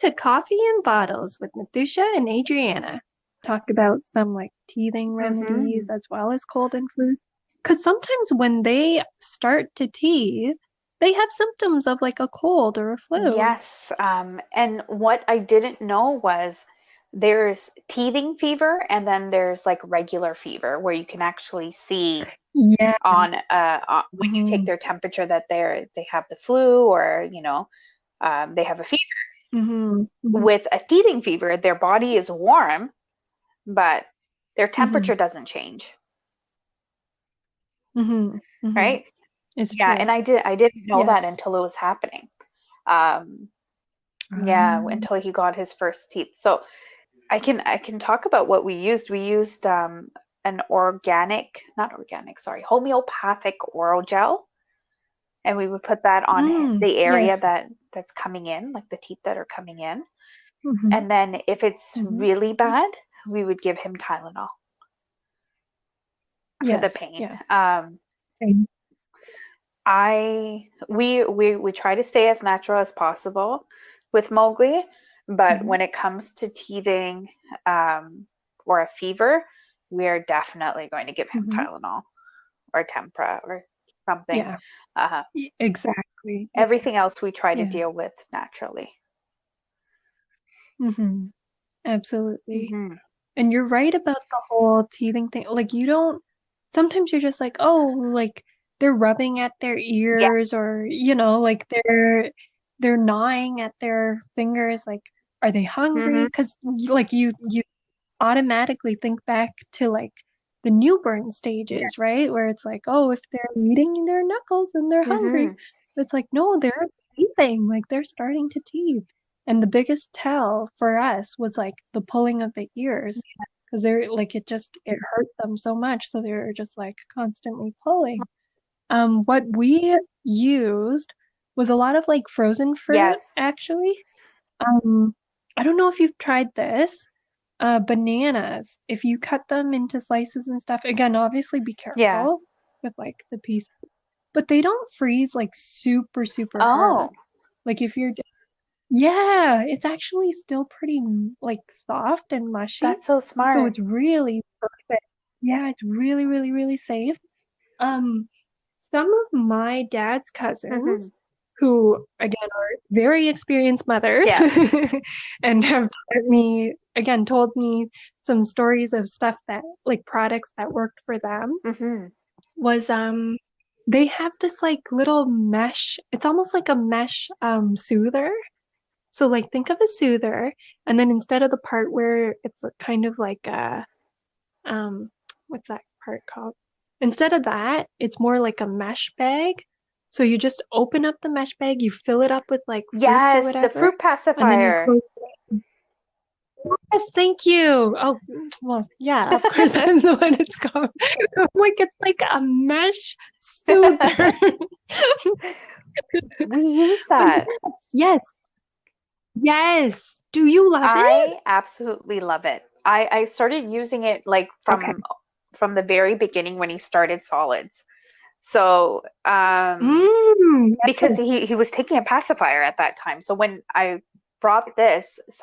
to Coffee and Bottles with Mathusha and Adriana. Talk about some like teething Mm-hmm. remedies as well as cold and flus. Because sometimes when they start to teeth, they have symptoms of like a cold or a flu. Yes. And what I didn't know was there's teething fever and then there's like regular fever where you can actually see Yeah. when you take hmm their temperature that they have the flu or they have a fever. hmm hmm With a teething fever, their body is warm, but their hmm temperature doesn't change, hmm right? It's Yeah, true. and I didn't know that Yes. until it was happening. Um, yeah, Um, until he got his first teeth. So I can talk about what we used. We used an not organic, sorry, homeopathic oral gel, and we would put that on the area yes. that's coming in, like the teeth that are coming in. hmm And then if it's hmm really bad, we would give him Tylenol for the Yes. pain. Yeah. Same. We try to stay as natural as possible with Mowgli, but hmm when it comes to teething or a fever, we are definitely going to give him hmm Tylenol or Tempra or something. Yeah. Uh, Exactly. Yeah. Everything else we try to Yeah. deal with naturally. hmm Absolutely. Hmm. And you're right about the whole teething thing. Like you don't sometimes you're just like, oh, like they're rubbing at their Yeah. ears or like they're gnawing at their fingers. Like, are they hungry? Hmm. Because like you automatically think back to like the newborn Yeah. stages, right? Where it's like, oh, if they're eating their knuckles, then they're hungry. Hmm. But it's like, no, they're teething, like they're starting to teeth. And the biggest tell for us was like the pulling of the ears because they're like it hurt them so much. So they're just like constantly pulling. What we used was a lot of like frozen fruit, Yes. actually. Um, I don't know if you've tried this. Bananas, if you cut them into slices and stuff, again, obviously be Yeah. careful with like the piece, but they don't freeze like super, super hard. Oh, Like if you're, yeah, it's actually still pretty like soft and mushy. that's so So smart. it's really perfect. Yeah, it's really, really, really safe. Um, some of my dad's Hmm. cousins, who again are very experienced mothers Yeah. and have told me some stories of stuff that like products that worked for them, Hmm. was they have this like little mesh, it's almost like a mesh soother. So like think of a soother, and then instead of the part where it's kind of like a um what's that part called? Instead of that, it's more like a mesh bag. So you just open up the mesh bag, you fill it up with like fruits or Yes, the whatever, fruit and then you pacifier. close it. Yes, thank you. Oh, well, yeah, of course that's what it's called. Like it's like a mesh soother. We use But that. yes, yes. Do you love it? I absolutely love it. I started using it like Okay. from the very beginning when he started solids. So, because Yes. he was taking a pacifier at that time. So when I brought this, this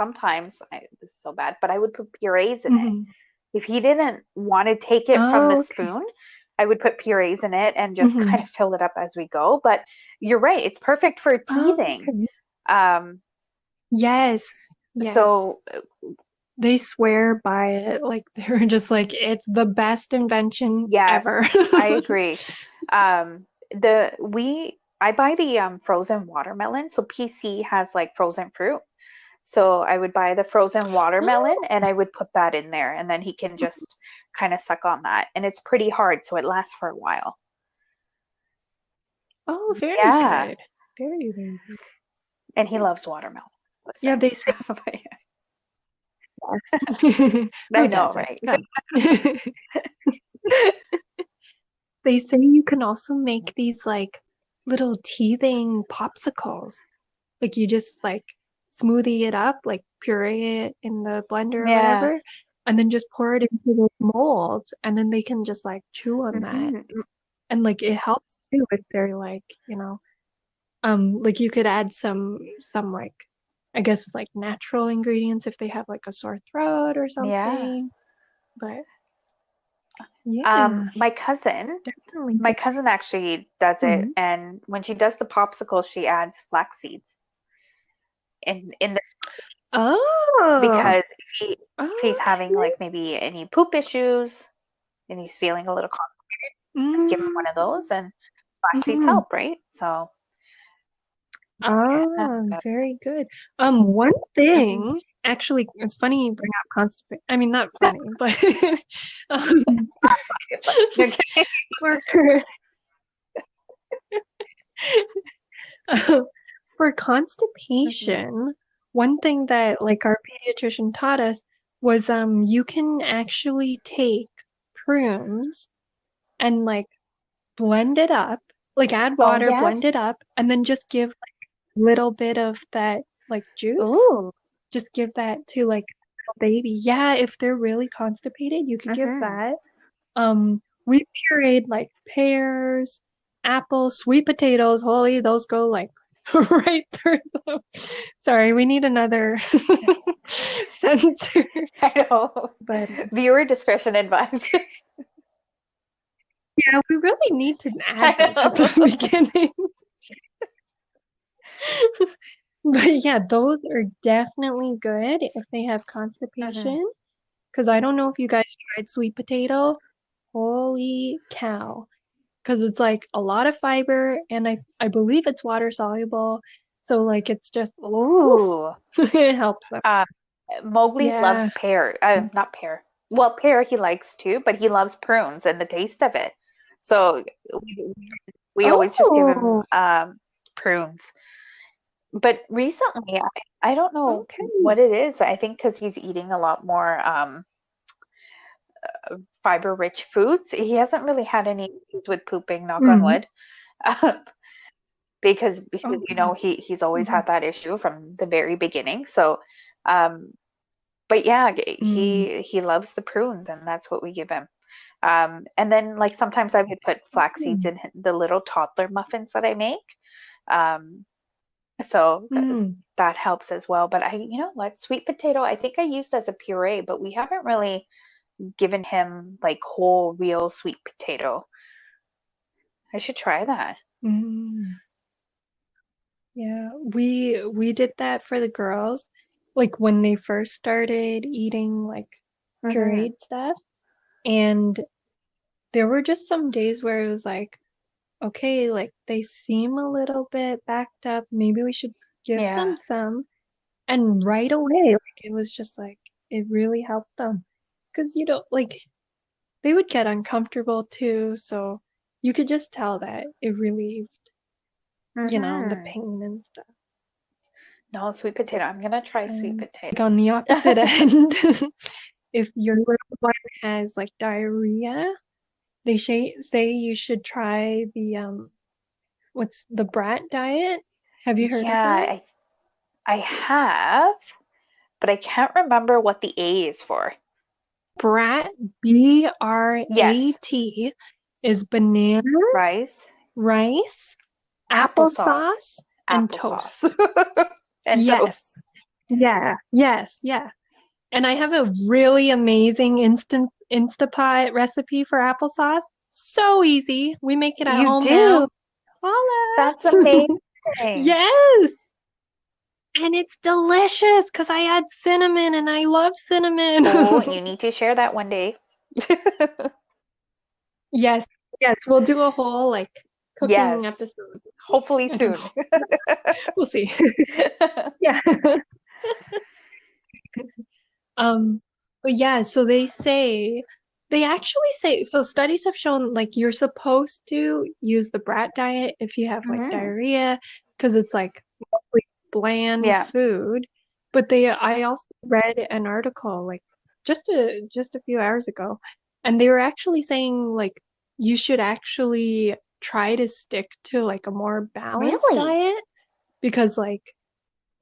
is so bad, but I would put purees in it. hmm If he didn't want to take it from the Oh, okay. spoon, I would put purees in it and just kind hmm of fill it up as we go. But you're right, it's perfect for Oh, teething. okay. Um, Yes. Yes. so They swear by it. Like they're just like, it's the best invention yes, ever. I agree. The we I buy the frozen watermelon. So PC has like frozen fruit. So I would buy the frozen watermelon Oh, and I would put that in there and then he can just kind of suck on that. And it's pretty hard, so it lasts for a while. oh, very Yeah. good. Very, very good. And he loves watermelon. Yeah, Listen. they say. But yeah, I Who know, doesn't? right? Come. They say you can also make these like little teething popsicles. Like you just like smoothie it up, like puree it in the blender or Yeah. whatever, and then just pour it into the molds, and then they can just like chew on that. Hmm. And like it helps too if they're like, like you could add some like I guess like natural ingredients if they have like a sore throat or Yeah. something. But yeah, My cousin, definitely my good. cousin actually does it, Mhm. and when she does the popsicle, she adds flax seeds in this Oh, because if he's having okay. like maybe any poop issues and he's feeling a little just give him one of those and flax seeds Mm-hmm. help, right? So yeah. Ah, very good. One Mhm. thing, actually, it's funny you bring up constipation. I mean, not funny, but um, Okay. for for Mhm. constipation, one thing that like our pediatrician taught us was you can actually take prunes and like blend it up, like add Oh water, yes. blend it up, and then just give like a little bit of that like juice. Ooh. Just give that to like a baby. Yeah, if they're really constipated, you could give Hmm. that. We pureed like pears, apples, sweet potatoes. Holy, those go like right through them. Sorry, we need another sensor. I know. But Viewer discretion advised. yeah, we really need to add I those at the know. beginning. But yeah, those are definitely good if they have Hmm. constipation. Because I don't know if you guys tried sweet potato. Holy cow. Because it's like a lot of fiber and I believe it's water soluble. So like it's just oof, Ooh. it helps them. Um, Mowgli loves Yeah. pear. Not pear. Well, pear he likes too, but he loves prunes and the taste of it. So we, we always just give him Oh, prunes. But recently, I don't know okay. what it is. I think because he's eating a lot more fiber-rich foods, he hasn't really had any issues with pooping, knock on Mm. wood. Because Oh, you know good. he's always Mhm. had that issue from the very beginning. So, um, but yeah, Mm. he loves the prunes, and that's what we give him. And then like sometimes I would put flax seeds Mm. in the little toddler muffins that I make. Um, so Mm. that helps as well. But you know what, sweet potato, I think I used as a puree, but we haven't really given him like whole real sweet potato. I should try that. Mm. Yeah, we did that for the girls, like when they first started eating like Hmm. pureed stuff. And there were just some days where it was like, okay, like they seem a little bit backed up. Maybe we should give them Yeah. some. And right away, like it was just like it really helped them. Because you don't like they would get uncomfortable too, so you could just tell that it relieved, the Hmm. pain and stuff. No, sweet potato. I'm gonna try sweet Like potato. on the opposite end, if your little one has like diarrhea, they say you should try the what's the Brat diet? Have you heard of Yeah, that? I have, but I can't remember what the A is for. Brat, Yes, BRAT, is bananas, rice, rice, applesauce, applesauce, and applesauce, toast. and toast. Yes. Yeah. Yes. Yeah. And I have a really amazing instant Instapot recipe for applesauce. So easy. We make it at You home do? now. Voila! That's amazing. Yes. And it's delicious because I add cinnamon and I love cinnamon. Oh, you need to share that one day. Yes. Yes. We'll do a whole like Yes, cooking episode. hopefully I don't soon. know. We'll see. Yeah. Um, but yeah, so they actually say, so studies have shown like you're supposed to use the brat diet if you have like Hmm. diarrhea because it's like mostly bland Yeah. food. But I also read an article like just a few hours ago, and they were actually saying like you should actually try to stick to like a more balanced Really? diet because like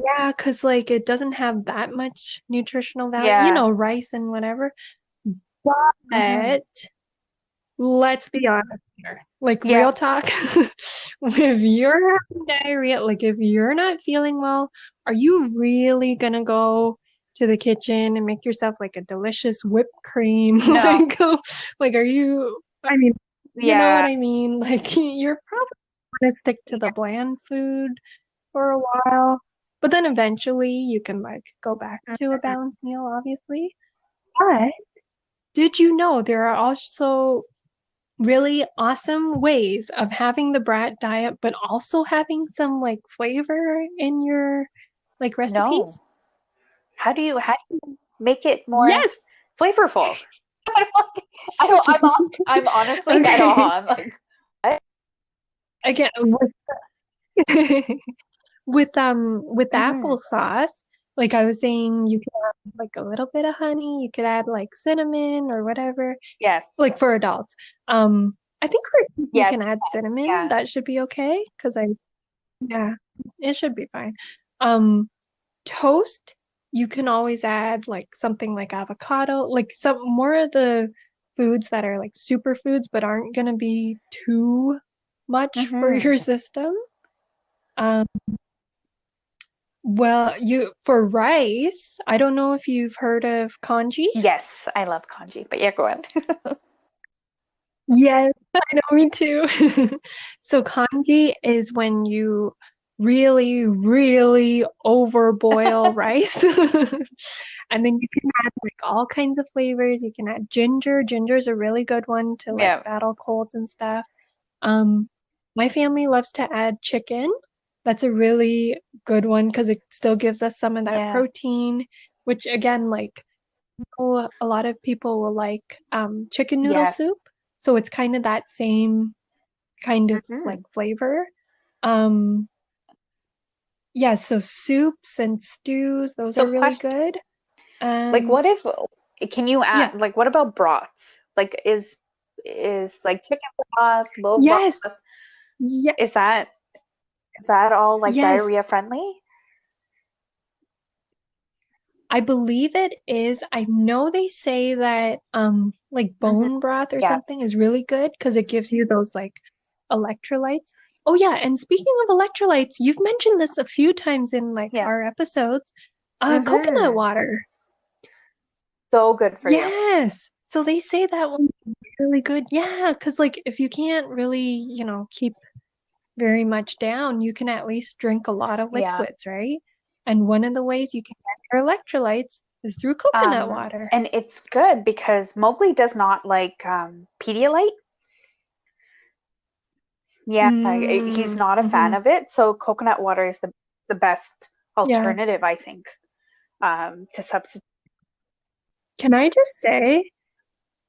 yeah, because like it doesn't have that much nutritional value, Yeah. rice and whatever. Hmm. But let's be honest here. Like Yeah. real talk, if you're having diarrhea, like if you're not feeling well, are you really gonna go to the kitchen and make yourself like a delicious whipped cream? No. Like are you, I mean, you know what Yeah. I mean? Like you're probably gonna stick to the bland food for a while, but then eventually you can like go back to a balanced meal, obviously. But did you know there are also really awesome ways of having the brat diet, but also having some like flavor in your like recipes? No. How do you make it more Yes. flavorful? I don't I'm honestly at Okay. awe. I'm like, what? Again, with Hmm. applesauce, like I was saying, you could add like a little bit of honey, you could add like cinnamon or whatever, Yes. like for adults. I think for kids you Yes. can add cinnamon. Yeah. That should be okay because yeah, it should be fine. Um, Toast, you can always add like something like avocado, like some more of the foods that are like superfoods but aren't gonna be too much for Hmm. your system. Um, well, you for rice, I don't know if you've heard of congee. Yes, I love congee, but yeah, go ahead. Yes, I know, me too. So congee is when you really, really overboil rice. And then you can add like all kinds of flavors. You can add ginger. Ginger is a really good one to like Yeah. battle colds and stuff. Um, my family loves to add chicken. That's a really good one because it still gives us some of that Yeah. protein, which again, like a lot of people will like chicken noodle Yes. soup. So it's kind of that same kind of like Hmm. flavor. Um, yeah, so soups and stews, those So are really question, good. like Um, what if can you yeah, add like what about broths? Like is like chicken broth, bone broth, yes, yeah, is that all like yes. diarrhea friendly? I believe it is. I know they say that like Hmm. bone broth or Yeah. something is really good because it gives you those like electrolytes. Oh yeah, and speaking of electrolytes, you've mentioned this a few times in like Yeah. our episodes. Coconut Hmm. water. So good for you. Yes. So they say that one's really good. Yeah, because like if you can't really, keep very much down, you can at least drink a lot of Yeah. liquids, right? And one of the ways you can get your electrolytes is through coconut water. And it's good because Mowgli does not like Pedialyte. Yeah, he's not a fan Hmm. of it. So coconut water is the best Yeah. alternative, I think, to substitute. Can I just say,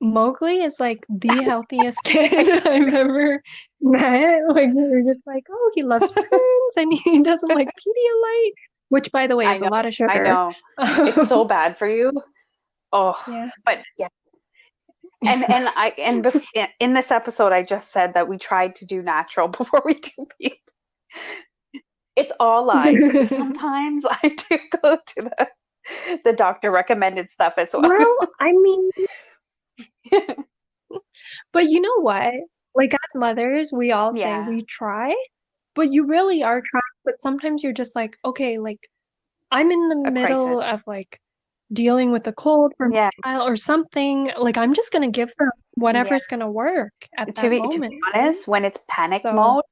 Mowgli is like the healthiest kid I've ever met. Like we're just like, oh, he loves prunes and he doesn't like Pedialyte, which by the way I is a know, lot of I sugar. know, it's so bad for you. Oh, Yeah. but yeah, in this episode, I just said that we tried to do natural before we do beef. It's all lies. Sometimes I do go to the doctor recommended stuff as well. Well, I mean, but you know what? Like as mothers, we all say Yeah, we try, but you really are trying. But sometimes you're just like, okay, like I'm in the a middle crisis. of like dealing with a cold for my Yeah, child or something. Like I'm just gonna give them yeah. whatever's gonna work at that To be moment, right? honest, when it's panic So, mode,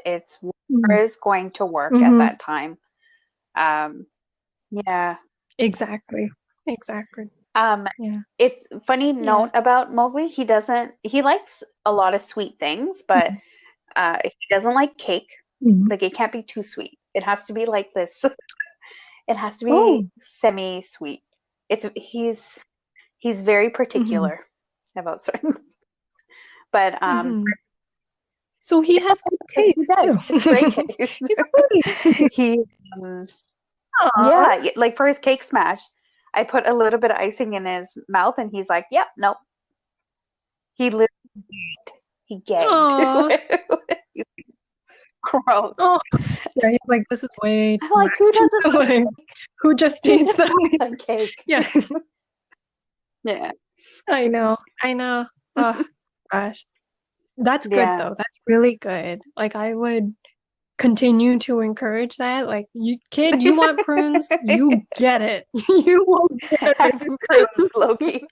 it's mm, whatever is going to work at hmm, that time. Um, yeah. exactly, exactly. Um, Yeah, it's funny yeah. note about Mowgli. He likes a lot of sweet things, but he doesn't like cake. Mhm. Like it can't be too sweet. It has to be like this. It has to Oh, be semi-sweet. He's very hmm, particular about certain, but hmm. So he has good he taste does. too. He has great taste. He's a foodie. He um, Aw. yeah, like for his cake smash, I put a little bit of icing in his mouth, and he's like, "Yep, nope." He literally he gagged. Aw. Gross. Oh, yeah, he's like, this is way I'm too like, who much. doesn't like Like, who just who eats does that? not like cake? Yeah, Yeah. I know. I know. Ugh. gosh. That's good Yeah. though. That's really good. Like I would continue to encourage that. Like you kid, you want prunes, you get it. You will get Have some prunes, it. Loki.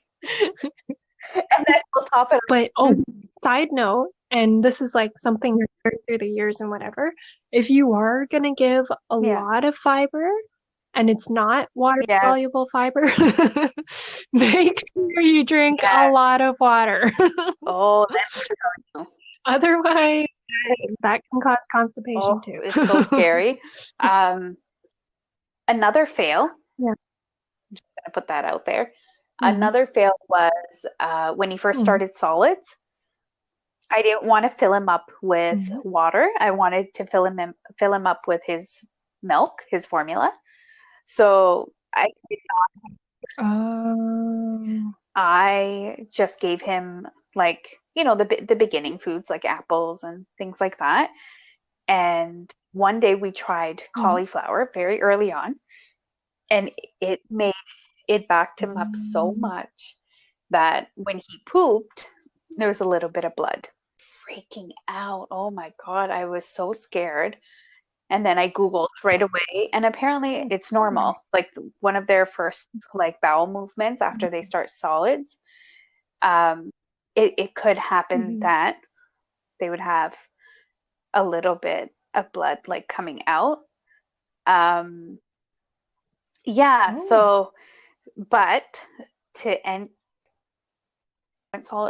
And then we'll top it But oh, side note, and this is like something you're learning through the years and whatever, if you are gonna give a Yeah. lot of fiber and it's not water Yeah. soluble fiber, make sure you drink a Yes. lot of water. Oh, then Otherwise, that can cause constipation oh, too. it's so scary. Um, Another fail, Yeah. gonna put that out there. Mm. Another fail was when he first Mm. started solids. I didn't want to fill him up with Mm. water. I wanted to fill him up with his milk, his formula. So Oh. I just gave him like, the beginning foods like apples and things like that. And one day we tried Mm. cauliflower very early on, and it backed him up so Mm. much that when he pooped, there was a little bit of blood. Freaking out. Oh my God, I was so scared. And then I Googled right away, and apparently Of it's course. normal. Like one of their first like bowel movements after they start solids, um, it could happen Mhm. that they would have a little bit of blood like coming out. Um, yeah, Oh, so but to end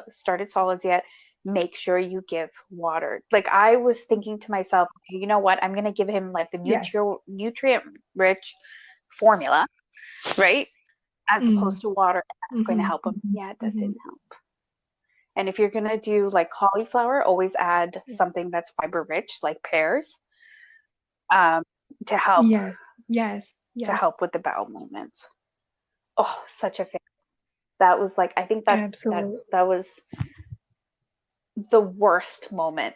started solids yet, make sure you give water. Like I was thinking to myself, okay, you know what? I'm gonna give him like the yes. nutrient rich formula, right? As Mm. opposed to water, and that's going to Mhm. help him. Mhm. Yeah, that Mhm. didn't help. And if you're gonna do like cauliflower, always add Yeah. something that's fiber rich, like pears, um, to help Yes. Yes. Yes. with the bowel movements. Oh, such a fan. That was like I think Absolutely. that was the worst moment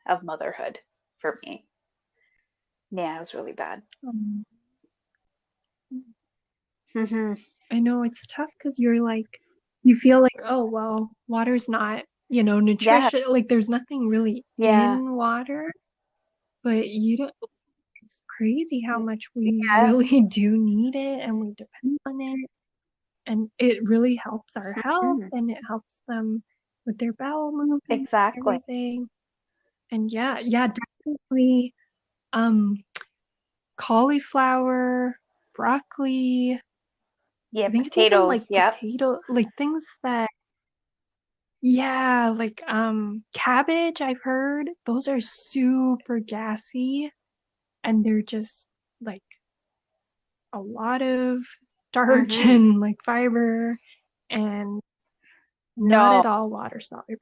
of motherhood for me. Yeah, it was really bad. Um, Hmm. I know it's tough because you're like, you feel like, oh, well, water's not, Yeah, nutrition. Like, there's nothing really yeah, in water, but you don't, it's crazy how much we yes, really do need it and we depend on it. And it really helps our health mhm, and it helps them with their bowel movement and exactly. everything. And yeah, yeah, definitely. Um, Cauliflower, broccoli. Yeah, I think it's even potatoes. like Yep. potato, like things that, yeah, like cabbage, I've heard. Those are super gassy and they're just like a lot of starch Hmm. and like fiber and not No, at all water soluble.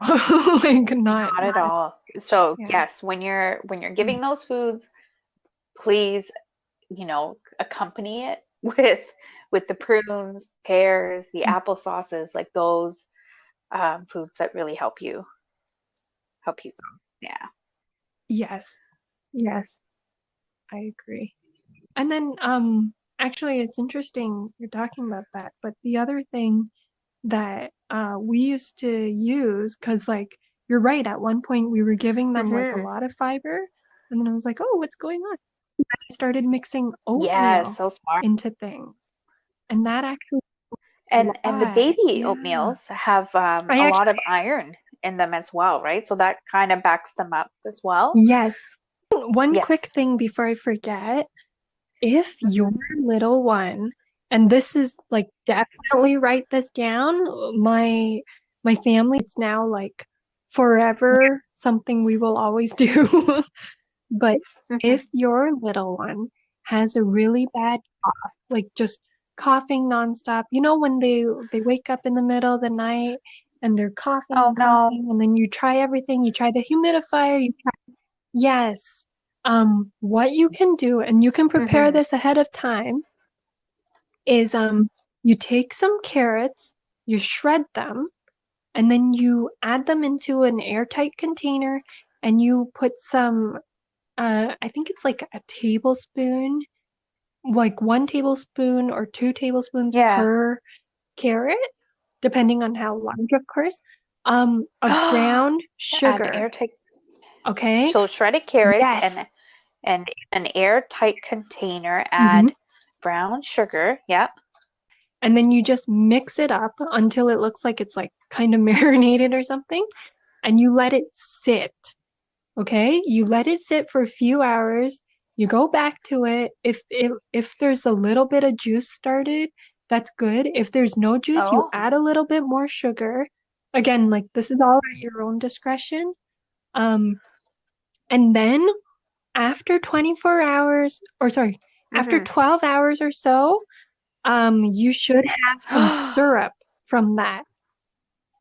Like not at not all. So yeah. yes, when you're giving those foods, please, accompany it with the prunes, pears, the apple sauces, like those foods that really help you grow. Yeah. Yes. Yes, I agree. And then actually it's interesting you're talking about that, but the other thing that we used to use, because like you're right, at one point we were giving them like a Hmm. lot of fiber, and then I was like, oh, what's going on? I started mixing Yeah, oatmeal so smart. into things, and that actually And the lot. baby Yeah. oatmeals have I a actually lot of iron in them as well, right? So that kind of backs them up as well. yes. One quick Yes. thing before I forget, if your Hmm. little one, and this is like definitely write this down, my family, it's now like forever something we will always do. But Hmm. if your little one has a really bad cough, like just coughing nonstop, when they wake up in the middle of the night and they're coughing Oh and no. coughing, and then you try everything, you try the humidifier, yes. What you can do, and you can prepare Hmm. this ahead of time, is you take some carrots, you shred them, and then you add them into an airtight container and you put some I think it's like a tablespoon, like 1 tablespoon or 2 tablespoons Yeah. per carrot, depending on how large, of course. Of brown Add sugar. airtight. Okay? So shredded carrots Yes. and an airtight container. Hmm. Add brown sugar. Yep. And then you just mix it up until it looks like it's like kind of marinated or something, and you let it sit. Okay? You let it sit for a few hours. You go back to it. If there's a little bit of juice started, that's good. If there's no juice, you Oh. add a little bit more sugar. Again, like this is all at your own discretion. Um, and then after 24 hours, or sorry, after Mm-hmm. 12 hours or so, you should have some syrup from that.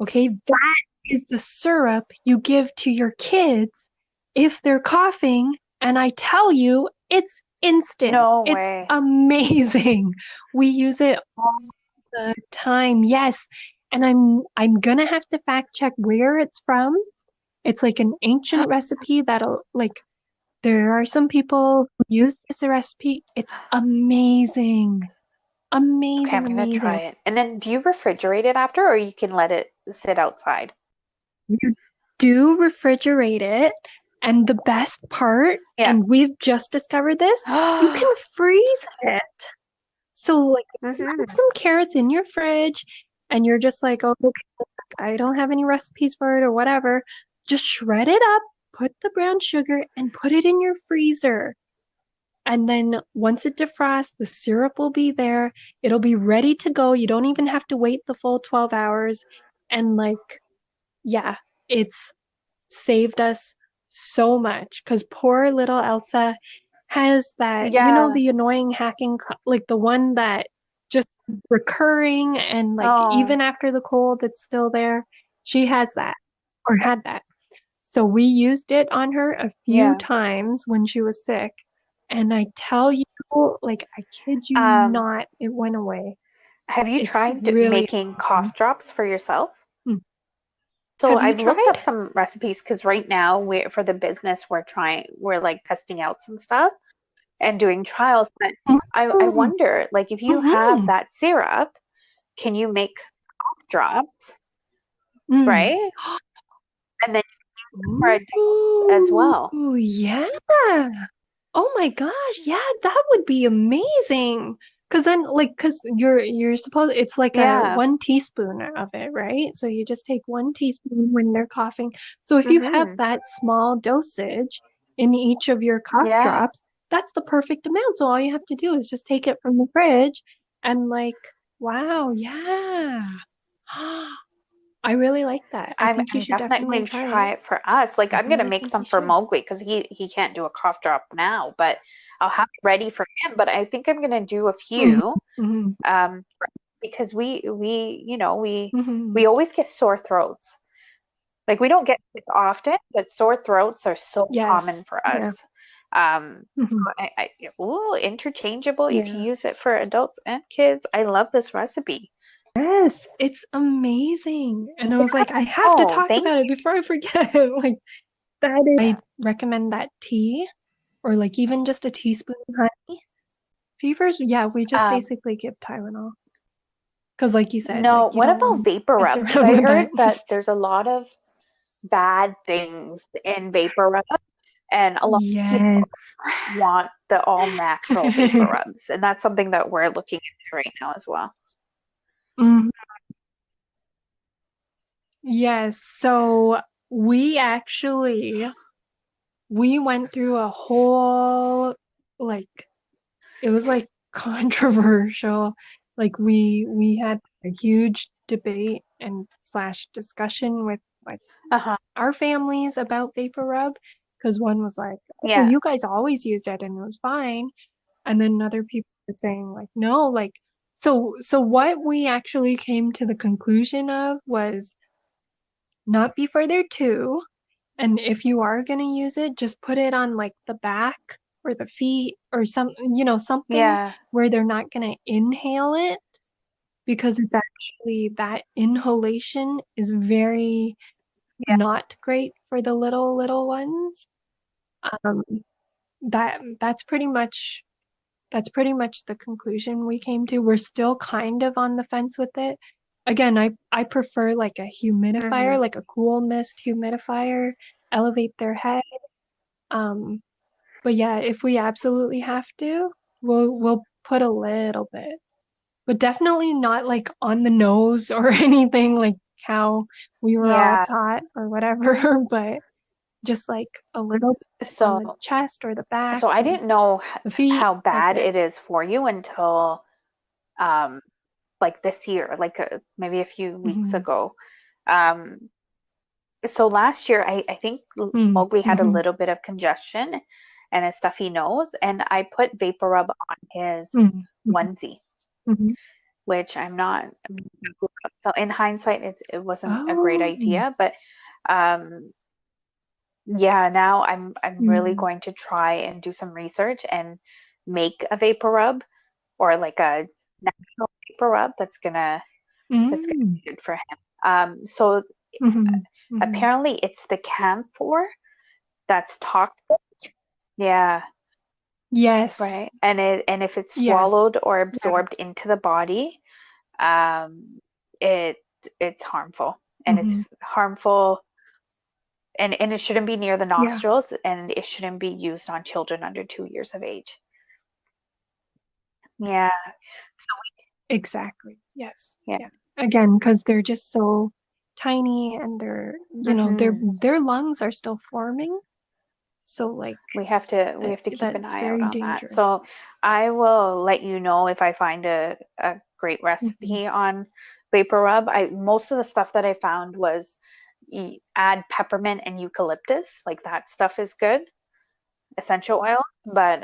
Okay, that is the syrup you give to your kids if they're coughing. And I tell you, it's instant. No It's way. amazing. We use it all the time. Yes. And I'm gonna have to fact check where it's from. It's like an ancient recipe that'll like there are some people who use this recipe. It's amazing. Okay, I'm Amazing, gonna try amazing. it. And then do you refrigerate it after, or you can let it sit outside? You do refrigerate it. And the best part, Yeah. and we've just discovered this, you can freeze it. So, like, if you have Mm-hmm. some carrots in your fridge and you're just like, oh, okay, I don't have any recipes for it or whatever, just shred it up, put the brown sugar, and put it in your freezer. And then once it defrosts, the syrup will be there. It'll be ready to go. You don't even have to wait the full 12 hours. And, like, yeah, it's saved us so much because poor little Elsa has that, Yeah. the annoying hacking, like the one that just recurring and like Oh, even after the cold, it's still there. She has that or had that. So we used it on her a few yeah. times when she was sick. And I tell you, like, I kid you Um, not, it went away. have you It's tried really making amazing. cough drops for yourself? Hmm. So Have you I've looked tried? up some recipes because right now for the business we're like testing out some stuff and doing trials. But I Mm-hmm. wonder, like, if you have Mm-hmm. that syrup, can you make cough drops, Mm. right? And then for adults as well. Ooh, yeah. Oh my gosh, yeah, that would be amazing. Cause then like cause you're supposed it's like a Yeah. 1 teaspoon of it, right? So you just take 1 teaspoon when they're coughing. So if you have Mm-hmm. that small dosage in each of your cough Yeah. drops, that's the perfect amount. So all you have to do is just take it from the fridge and like, wow, yeah. I really like that. I think you I'm should definitely definitely going to try try it. it for us. Like I I'm gonna really make think some you for should. Mowgli because he can't do a cough drop now, but I'll have it ready for him. But I think I'm gonna do a Hmm. few Hmm. um because we Hmm. always get sore throats. Like we don't get sick often, but sore throats are so common Yes. for Yeah. us. So Hmm. ooh, interchangeable. You can Yeah. use it for adults and kids. I love this recipe. Yes, it's amazing. And I was like, I have to Oh, talk thank about it before I forget. Like that is, I recommend that tea or like even just a teaspoon of honey. Fevers, yeah, we you. just basically give Tylenol. Because like you said, No, like you what don't about want vapor to mess rub? Because around I with heard that. that there's a lot of bad things in vapor rub, and a lot of Yes. people want the all natural vapor rubs, and that's something that we're looking into right now as well. Mhm. Yes. So we actually we went through a whole like it was like controversial. Like we had a huge debate and slash discussion with like Uh-huh. our families about vapor rub because one was like, "Oh, Yeah. you guys always used it and it was fine," and then other people were saying like, "No, like." So what we actually came to the conclusion of was not be further to. And if you are going to use it, just put it on like the back or the feet or something Yeah. where they're not going to inhale it because it's actually that inhalation is very Yeah. not great for the little ones. Um, that's pretty much the conclusion we came to. We're still kind of on the fence with it. again, I prefer like a humidifier, Hmm. like a cool mist humidifier, elevate their head. Um, but yeah, if we absolutely have to, we'll put a little bit, but definitely not like on the nose or anything like how we were all Yeah. taught or whatever, but just like a little bit on the So, chest or the back so I or didn't know the feet. how That's bad it. it is for you until um, like this year, like maybe a few weeks Hmm. ago. Um, so last year, I think Mowgli had a Mm-hmm. little bit of congestion and a stuffy nose, and I put Vapor Rub on his Mm-hmm. onesie, Hmm. which so in hindsight, it wasn't a great Oh. idea, but um, yeah, now I'm really Mm. going to try and do some research and make a Vapor Rub or like a natural Vapor Rub that's gonna Mm. be good for him. So Hmm. Hmm. apparently it's the camphor that's toxic. Yeah, Yes. right. And if it's Yes. swallowed or Yeah. absorbed into the body, um, it it's harmful. And it's Hmm. harmful and it shouldn't be near the Yeah. nostrils and it shouldn't be used on children under 2 years of age. Yeah. Exactly. Yes. Yeah. Yeah. Again, because they're just so tiny and they're, Hmm. their lungs are still forming. So like we have to keep an that's eye out very on that. dangerous. So I will let you know if I find a great Hmm. recipe on Vapor Rub. I most of the stuff that I found was add peppermint and eucalyptus. Like that stuff is good, essential oil, but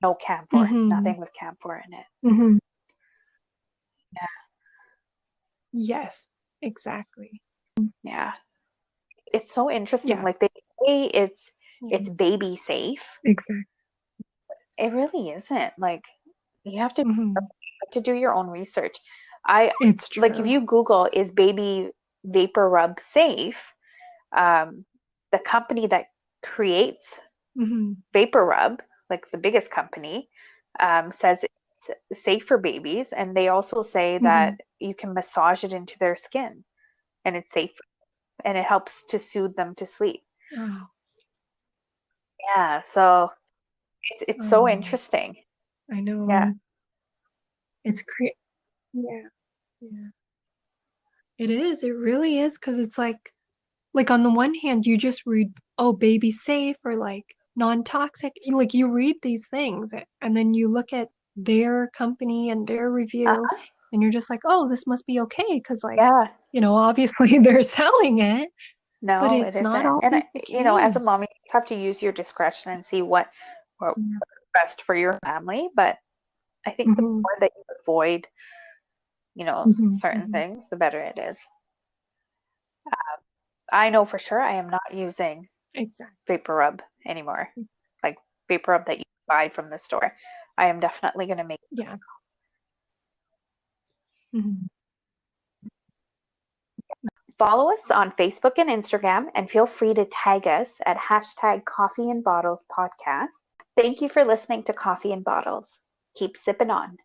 no camphor, Hmm. nothing with camphor in it. Hmm. Yeah, Yes. Exactly. yeah. It's so interesting. Yeah. Like they say it's Yeah. baby safe. Exactly. It really isn't. Like you have to Hmm. do your own research. I It's like if true. you Google is baby vapor rub safe, um, the company that creates Hmm. vapor rub, like the biggest company, says it's safe for babies, and they also say that Hmm. you can massage it into their skin, and it's safe, and it helps to soothe them to sleep. Oh, Yeah, so it's so oh, interesting. I Yeah. know. It's crazy. Yeah. Yeah. It is. It really is. Because it's like on the one hand, you just read, oh, baby safe or like non-toxic. Like you read these things and then you look at their company and their review Uh-huh. and you're just like, oh, this must be okay. Because like, Yeah. obviously they're selling it, but No, it it's not isn't. And always the as a mom, case. you have to use your discretion and see what's best for your family. But I think the Mm-hmm. more that you avoid, Hmm. certain Hmm. things, the better it is. I know for sure I am not using Exactly. Vapor Rub anymore, like Vapor Rub that you buy from the store. I am definitely going to make. Yeah. Hmm. Follow us on Facebook and Instagram, and feel free to tag us at hashtag Coffee and Bottles Podcast. Thank you for listening to Coffee and Bottles. Keep sipping on.